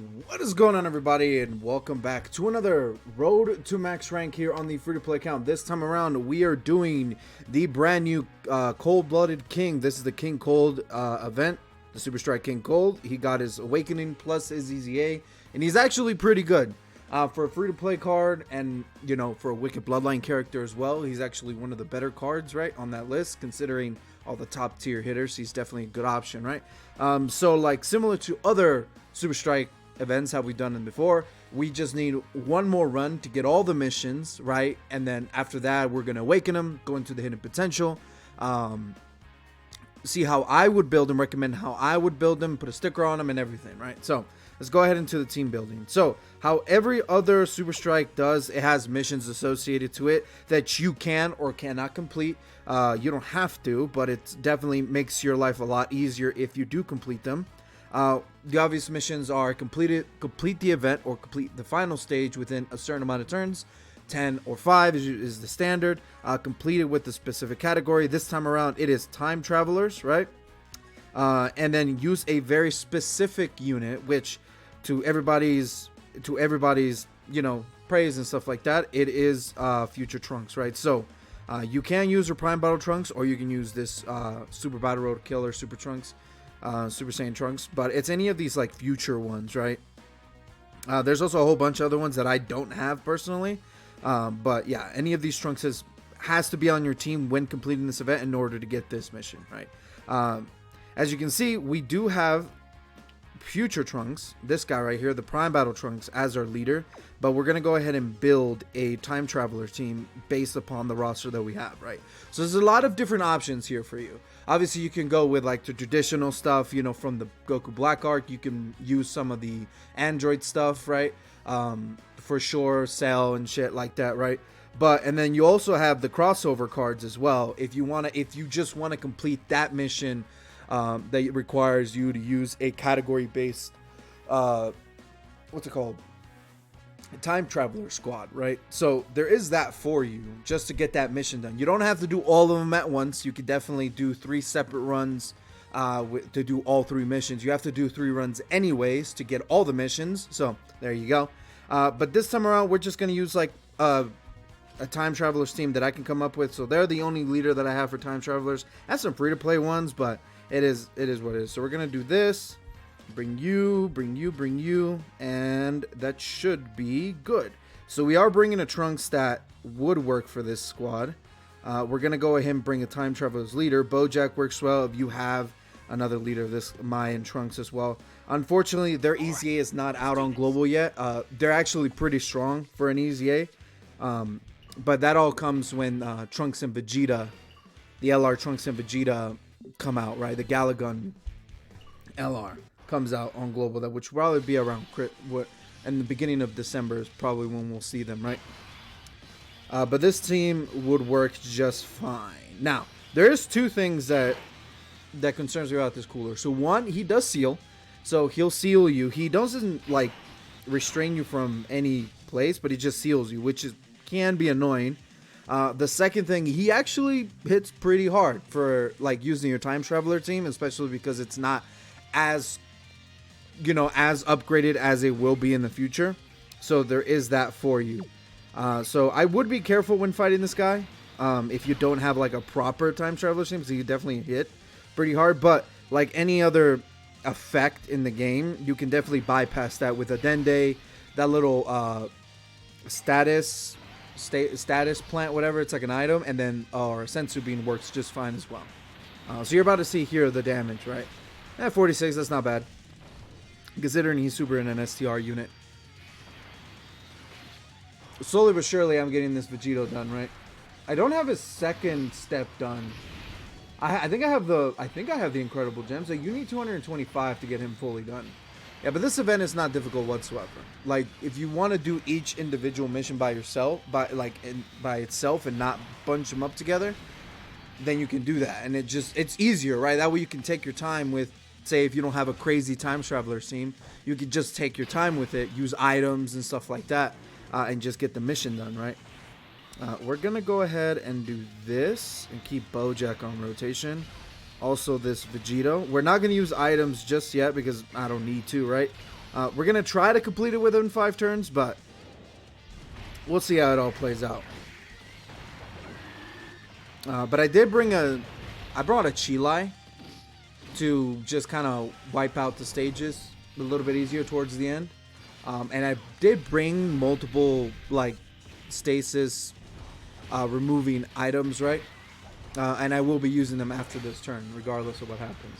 What is going on, everybody, and welcome back to another Road to Max rank here on the free-to-play account. This time around, we are doing the brand new Cold-Blooded King. This is the King Cold event, the Super Strike King Cold. He got his Awakening plus his EZA, and he's actually pretty good. For a free-to-play card and, you know, for a Wicked Bloodline character as well, he's actually one of the better cards, right, on that list, considering all the top-tier hitters. He's definitely a good option, right? So, like, similar to other Super Strike events have we done them before, we just need one more run to get all the missions, right? And then after that, we're going to awaken them, go into the hidden potential, see how I would build them, recommend how I would build them, put a sticker on them and everything, right? So let's go ahead into the team building. So how every other Super Strike does, it has missions associated to it that you can or cannot complete. You don't have to, but it definitely makes your life a lot easier if you do complete them. The obvious missions are complete the event or complete the final stage within a certain amount of turns. 10 or 5 is the standard. Complete it with the specific category. This time around, it is time travelers, right? And then use a very specific unit, which to everybody's you know, praise and stuff like that, it is future Trunks, right? So you can use your Prime Battle Trunks, or you can use this Super Battle Road Killer Super Trunks. Super Saiyan Trunks, but it's any of these like future ones, right? There's also a whole bunch of other ones that I don't have personally, but yeah, any of these Trunks has to be on your team when completing this event in order to get this mission, right? As you can see, we do have future Trunks, this guy right here, the Prime Battle Trunks, as our leader, but we're gonna go ahead and build a time traveler team based upon the roster that we have, right? So there's a lot of different options here for you. Obviously, you can go with like the traditional stuff, you know, from the Goku Black Arc. You can use some of the Android stuff, right? For sure, Cell and shit like that, right? But and then you also have the crossover cards as well. If you just want to complete that mission that requires you to use a category-based, what's it called? A time traveler squad, right? So there is that for you just to get that mission done. You don't have to do all of them at once. You could definitely do 3 separate runs to do all 3 missions. You have to do 3 runs anyways to get all the missions. So there you go. But this time around, we're just going to use like a time travelers team that I can come up with. So they're the only leader that I have for time travelers. That's some free-to-play ones, but it is what it is. So we're going to do this. Bring you, and that should be good. So we are bringing a Trunks that would work for this squad. We're going to go ahead and bring a time traveler's leader. Bojack works well if you have another leader of this, Mayan Trunks as well. Unfortunately, their EZA is not out on global yet. They're actually pretty strong for an EZA. But that all comes when Trunks and Vegeta, the LR Trunks and Vegeta come out, right? The Galagun LR comes out on global, that which will probably be around in the beginning of December is probably when we'll see them, right? But this team would work just fine. Now there's 2 things that concerns me about this cooler. So one, he does seal, so he'll seal you. He doesn't like restrain you from any place, but he just seals you, which can be annoying. The second thing, he actually hits pretty hard for like using your time traveler team, especially because it's not as, you know, as upgraded as it will be in the future. So there is that for you. So I would be careful when fighting this guy. If you don't have like a proper time traveler team, so you definitely hit pretty hard. But like any other effect in the game, you can definitely bypass that with a Dende, that little status plant, whatever. It's like an item, and then or Sensu Bean works just fine as well. So you're about to see here the damage, right? 46, that's not bad, considering he's super in an STR unit. Slowly but surely, I'm getting this Vegito done, right? I don't have his second step done. I think I have the Incredible Gems. So you need 225 to get him fully done. Yeah, but this event is not difficult whatsoever. Like, if you want to do each individual mission by yourself, by itself, and not bunch them up together, then you can do that, and it's easier, right? That way you can take your time with. Say if you don't have a crazy time traveler team, you could just take your time with it, use items and stuff like that, and just get the mission done, right? We're gonna go ahead and do this and keep Bojack on rotation. Also this Vegito. We're not gonna use items just yet because I don't need to, right? We're going to try to complete it within 5 turns, but we'll see how it all plays out. But I brought a Chilai to just kind of wipe out the stages a little bit easier towards the end. And I did bring multiple, like, stasis removing items, right? And I will be using them after this turn, regardless of what happens.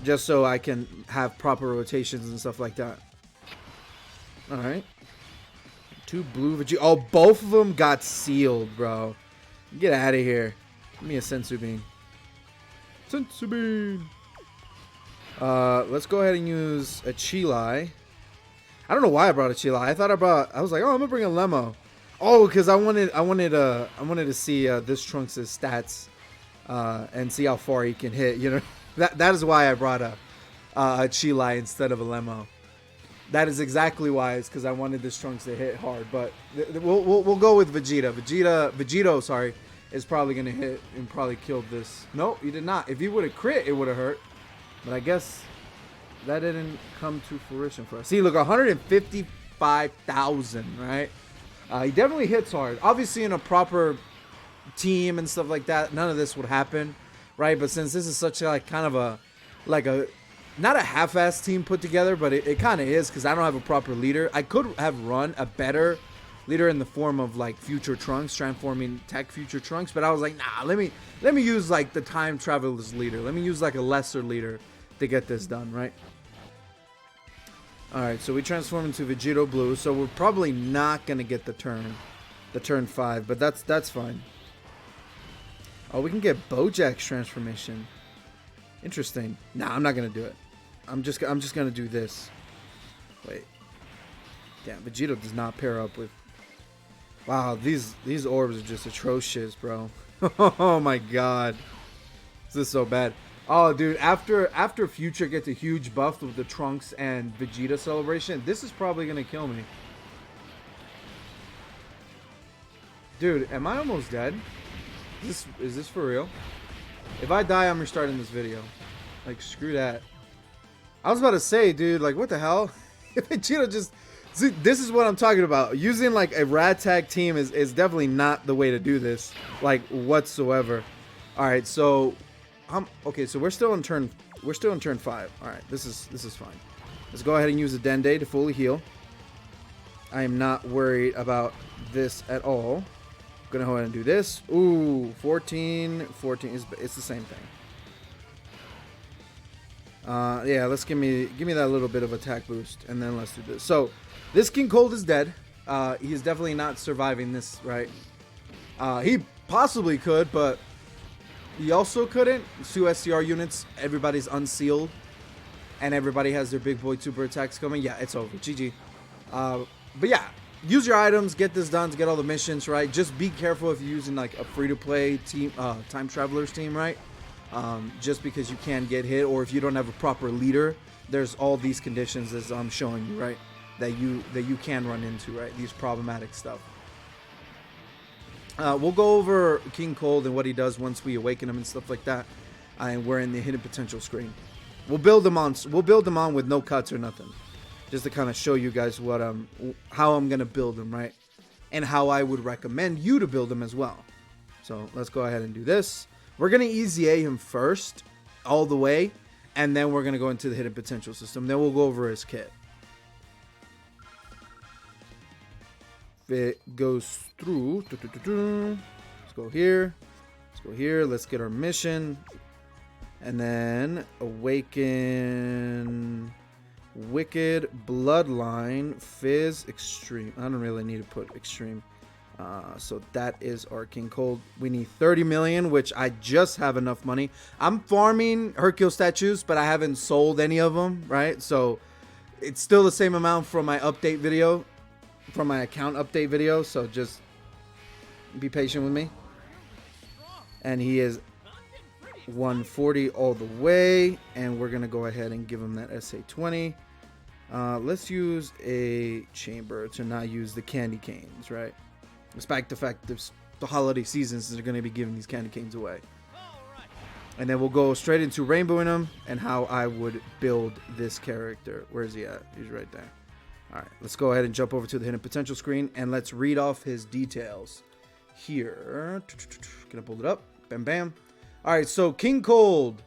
Just so I can have proper rotations and stuff like that. Alright. 2 blue Vegeta. Oh, both of them got sealed, bro. Get out of here. Give me a Sensu Bean. Sensu Bean. Let's go ahead and use a Chilai. I don't know why I brought a Chilai. I was like, oh, I'm gonna bring a Lemo. Oh, because I wanted to see this Trunks' stats, and see how far he can hit. You know, that is why I brought a Chilai instead of a Lemo. That is exactly why. It's because I wanted this Trunks to hit hard. But we'll go with Vegeta. Vegito, sorry, is probably gonna hit and probably killed this. No, he did not. If he would have crit, it would have hurt. But I guess that didn't come to fruition for us. See, look, 155,000, right? He definitely hits hard. Obviously, in a proper team and stuff like that, none of this would happen, right? But since this is such a, like, kind of a, like a, not a half-ass team put together, but it kind of is, because I don't have a proper leader. I could have run a better leader in the form of, like, Future Trunks, transforming tech Future Trunks, but I was like, nah, let me use, like, the time traveler's leader. Let me use, like, a lesser leader to get this done, right? Alright, so we transform into Vegito Blue, so we're probably not going to get the turn 5, but that's fine. Oh, we can get Bojack's transformation. Interesting. Nah, I'm not going to do it. I'm just going to do this. Wait. Damn, Vegito does not pair up with... Wow, these orbs are just atrocious, bro. Oh my god. This is so bad. Oh, dude, after Future gets a huge buff with the Trunks and Vegeta celebration, this is probably going to kill me. Dude, am I almost dead? Is this for real? If I die, I'm restarting this video. Like, screw that. I was about to say, dude, like, what the hell? If Vegeta just... See, this is what I'm talking about. Using, like, a rad tag team is definitely not the way to do this. Like, whatsoever. Alright, so... okay, so we're still in turn 5. All right, this is fine. Let's go ahead and use a Dende to fully heal. I am not worried about this at all. I'm gonna go ahead and do this. Ooh, 14 it's the same thing. Yeah, let's give me that little bit of attack boost, and then let's do this. So this King Cold is dead. He is definitely not surviving this, right? He possibly could, but he also couldn't. 2 SCR units, everybody's unsealed, and everybody has their big boy super attacks coming. Yeah, it's over. GG. But yeah, use your items, get this done to get all the missions, right? Just be careful if you're using like a free-to-play team, time travelers team, right? Just because you can get hit, or if you don't have a proper leader, there's all these conditions as I'm showing you, right? That you can run into, right? These problematic stuff. We'll go over King Cold and what he does once we awaken him and stuff like that. And we're in the hidden potential screen. We'll build them on with no cuts or nothing, just to kind of show you guys what how I'm gonna build them, right? And how I would recommend you to build them as well. So let's go ahead and do this. We're gonna easy A him first, all the way, and then we're gonna go into the hidden potential system. Then we'll go over his kit. It goes through. Let's go here. Let's get our mission, and then awaken Wicked Bloodline Fizz Extreme. I don't really need to put Extreme. So that is our King Cold. We need 30 million, which I just have enough money. I'm farming Hercule statues, but I haven't sold any of them, right? So it's still the same amount from my update video. From my account update video, so just be patient with me. And he is 140 all the way, and we're gonna go ahead and give him that SA20. Let's use a chamber to not use the candy canes, right? Despite the fact that the holiday seasons are going to be giving these candy canes away. And then we'll go straight into rainbowing him and how I would build this character. Where is he at? He's right there. All right, let's go ahead and jump over to the hidden potential screen and let's read off his details here. Gonna pull it up. Bam, bam. All right, so King Cold.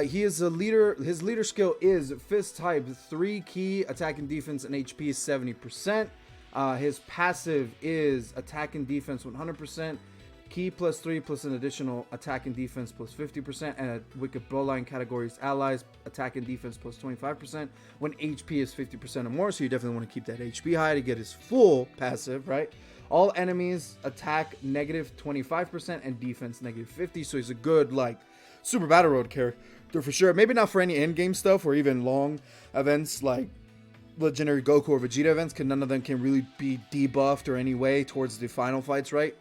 He is a leader. His leader skill is fist type 3 key, attack and defense, and HP is 70%. His passive is attack and defense 100%. Key +3 plus an additional attack and defense +50%, and a wicked bowline categories allies attack and defense +25% when HP is 50% or more. So you definitely want to keep that HP high to get his full passive, right? All enemies attack -25% and defense -50. So he's a good like Super Battle Road character for sure. Maybe not for any end game stuff or even long events like Legendary Goku or Vegeta events, because none of them can really be debuffed or any way towards the final fights, right?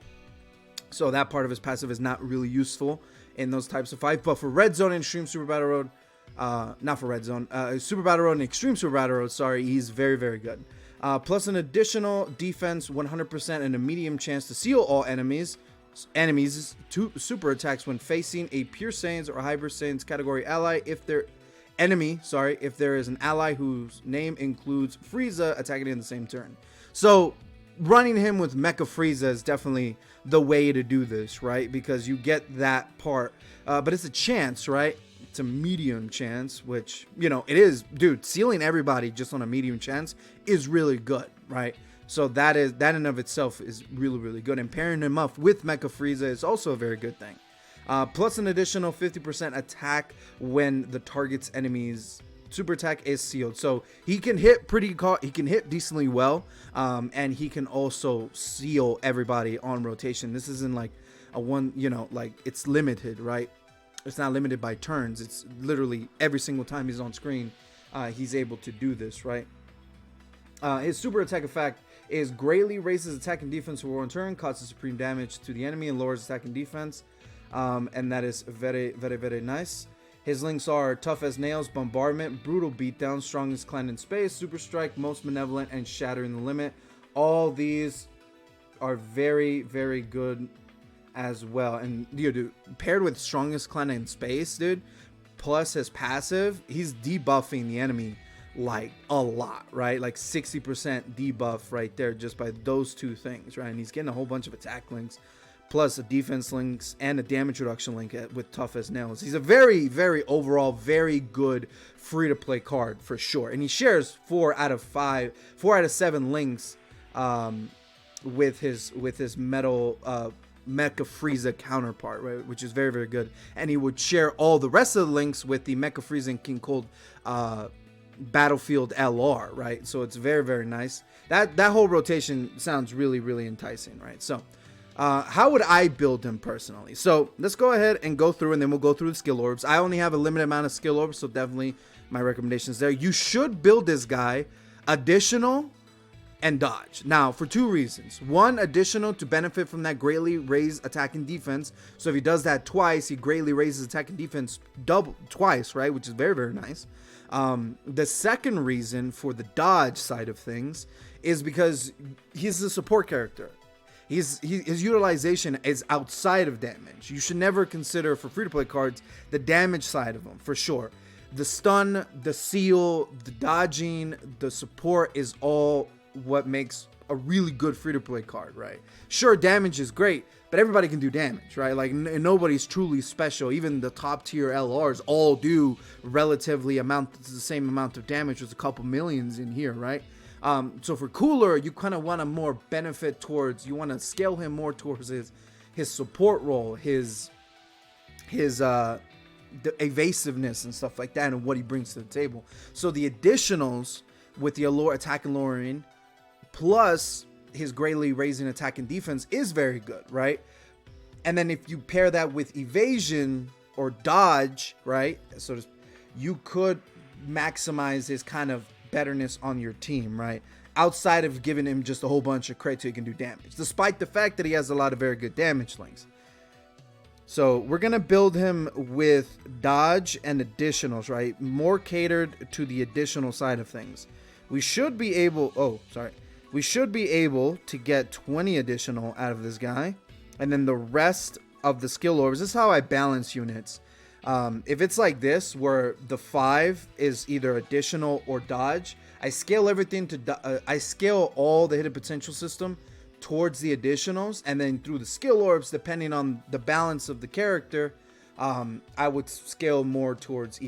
So that part of his passive is not really useful in those types of fights. But for Red Zone and Extreme Super Battle Road, not for Red Zone, Super Battle Road and Extreme Super Battle Road, sorry, he's very, very good. Plus an additional defense 100% and a medium chance to seal all enemies' super attacks when facing a Pure Saiyans or Hyper Saiyans category ally if there is an ally whose name includes Frieza attacking in the same turn. So running him with Mecha Frieza is definitely the way to do this, right? Because you get that part, but it's a chance, right? It's a medium chance, which, you know, it is, dude, sealing everybody just on a medium chance is really good, right? So that in and of itself is really, really good. And pairing him up with Mecha Frieza is also a very good thing. Plus an additional 50% attack when the target's enemy's super attack is sealed. So he can hit decently well, and he can also seal everybody on rotation. This isn't like a one, you know, like it's limited, right? It's not limited by turns. It's literally every single time he's on screen, he's able to do this, right? His super attack effect is greatly raises attack and defense for one turn, causes supreme damage to the enemy, and lowers attack and defense. And that is very, very, very nice. His links are Tough as Nails, Bombardment, Brutal Beatdown, Strongest Clan in Space, Super Strike, Most Benevolent, and Shattering the Limit. All these are very, very good as well. And dude, paired with Strongest Clan in Space, dude, plus his passive, he's debuffing the enemy like a lot, right? Like 60% debuff right there just by those two things, right? And he's getting a whole bunch of attack links, plus a defense links and a damage reduction link with Tough as Nails. He's a very, very overall very good free-to-play card for sure. And he shares 4 out of 7 links with his metal Mecha Frieza counterpart, right? Which is very, very good. And he would share all the rest of the links with the Mecha Frieza and King Cold Battlefield LR, right? So it's very, very nice. That whole rotation sounds really, really enticing, right? So how would I build him personally? So let's go ahead and go through, and then we'll go through the skill orbs. I only have a limited amount of skill orbs, so definitely my recommendations there. You should build this guy additional and dodge. Now, for 2 reasons. One, additional to benefit from that greatly raised attack and defense. So if he does that twice, he greatly raises attack and defense twice, right? Which is very, very nice. The second reason for the dodge side of things is because he's a support character. His utilization is outside of damage. You should never consider, for free-to-play cards, the damage side of them, for sure. The stun, the seal, the dodging, the support is all what makes a really good free-to-play card, right? Sure, damage is great, but everybody can do damage, right? Like, nobody's truly special. Even the top-tier LRs all do relatively the same amount of damage. There's a couple millions in here, right? So for Cooler, you kind of want to more benefit towards, you want to scale him more towards his support role, his the evasiveness and stuff like that, and what he brings to the table. So the additionals with the allure, attack and lowering, plus his greatly raising attack and defense is very good, right? And then if you pair that with evasion or dodge, right? So you could maximize his kind of betterness on your team, right? Outside of giving him just a whole bunch of crit so he can do damage, despite the fact that he has a lot of very good damage links. So we're gonna build him with dodge and additionals, right? More catered to the additional side of things. We should be able to get 20 additional out of this guy, and then the rest of the skill orbs. This is how I balance units. If it's like this, where the 5 is either additional or dodge, I scale everything to I scale all the hidden potential system towards the additionals, and then through the skill orbs, depending on the balance of the character, I would scale more towards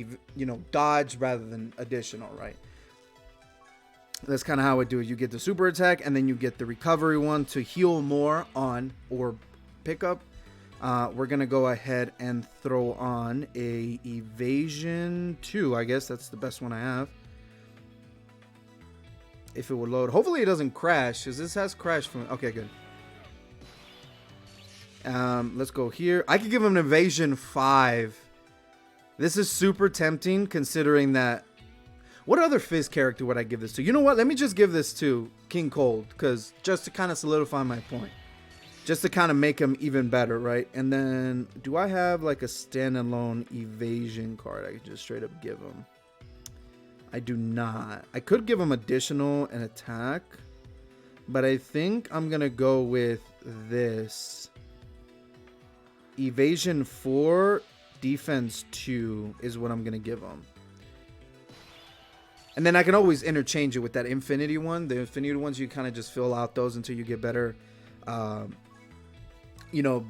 dodge rather than additional, right? That's kind of how I do it. You get the super attack, and then you get the recovery one to heal more on or pick up. We're gonna go ahead and throw on a evasion 2. I guess that's the best one I have. If it would load. Hopefully it doesn't crash, because this has crashed from... Okay, good. Let's go here. I could give him an evasion 5. This is super tempting, considering that... What other Fizz character would I give this to? You know what? Let me just give this to King Cold, because just to kind of solidify my point. Just to kind of make him even better, right? And then, do I have like a standalone evasion card I could just straight up give him? I do not. I could give him additional and attack, but I think I'm going to go with this. Evasion 4, defense 2 is what I'm going to give him. And then I can always interchange it with that infinity one. The infinity ones, you kind of just fill out those until you get better,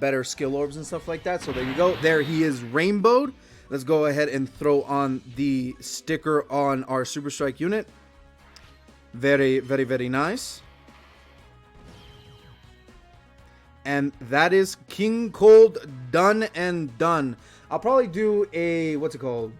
better skill orbs and stuff like that. So there you go. There he is, rainbowed. Let's go ahead and throw on the sticker on our Super Strike unit. Very, very, very nice. And that is King Cold done and done. I'll probably do a, what's it called?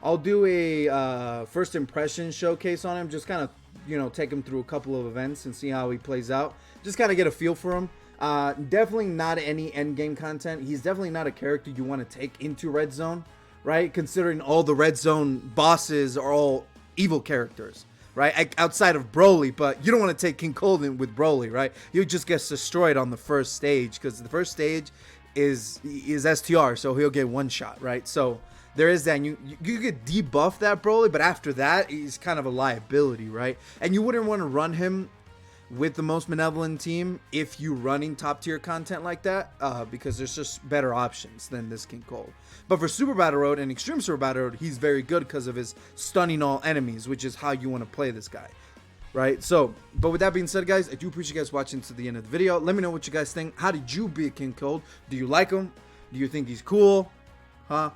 I'll do a first impression showcase on him. Just kind of, take him through a couple of events and see how he plays out. Just kind of get a feel for him. Definitely not any end game content. He's definitely not a character you want to take into Red Zone, right? Considering all the Red Zone bosses are all evil characters, right? Outside of Broly, but you don't want to take King Cold in with Broly, right? He just gets destroyed on the first stage, because the first stage is STR, so he'll get one shot, right? So there is that. And you could debuff that Broly, but after that, he's kind of a liability, right? And you wouldn't want to run him with the most benevolent team if you running top tier content like that, because there's just better options than this King Cold. But for Super Battle Road and Extreme Super Battle Road, he's very good because of his stunning all enemies, which is how you want to play this guy, right? So, but with that being said, guys, I do appreciate you guys watching to the end of the video. Let me know what you guys think. How did you beat King Cold? Do you like him? Do you think he's cool? Huh?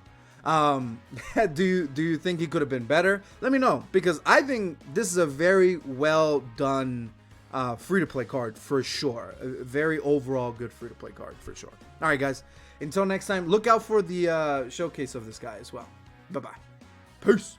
Do you think he could have been better? Let me know, because I think this is a very well done free-to-play card for sure. A very overall good free-to-play card for sure. All right, guys. Until next time, look out for the showcase of this guy as well. Bye-bye. Peace.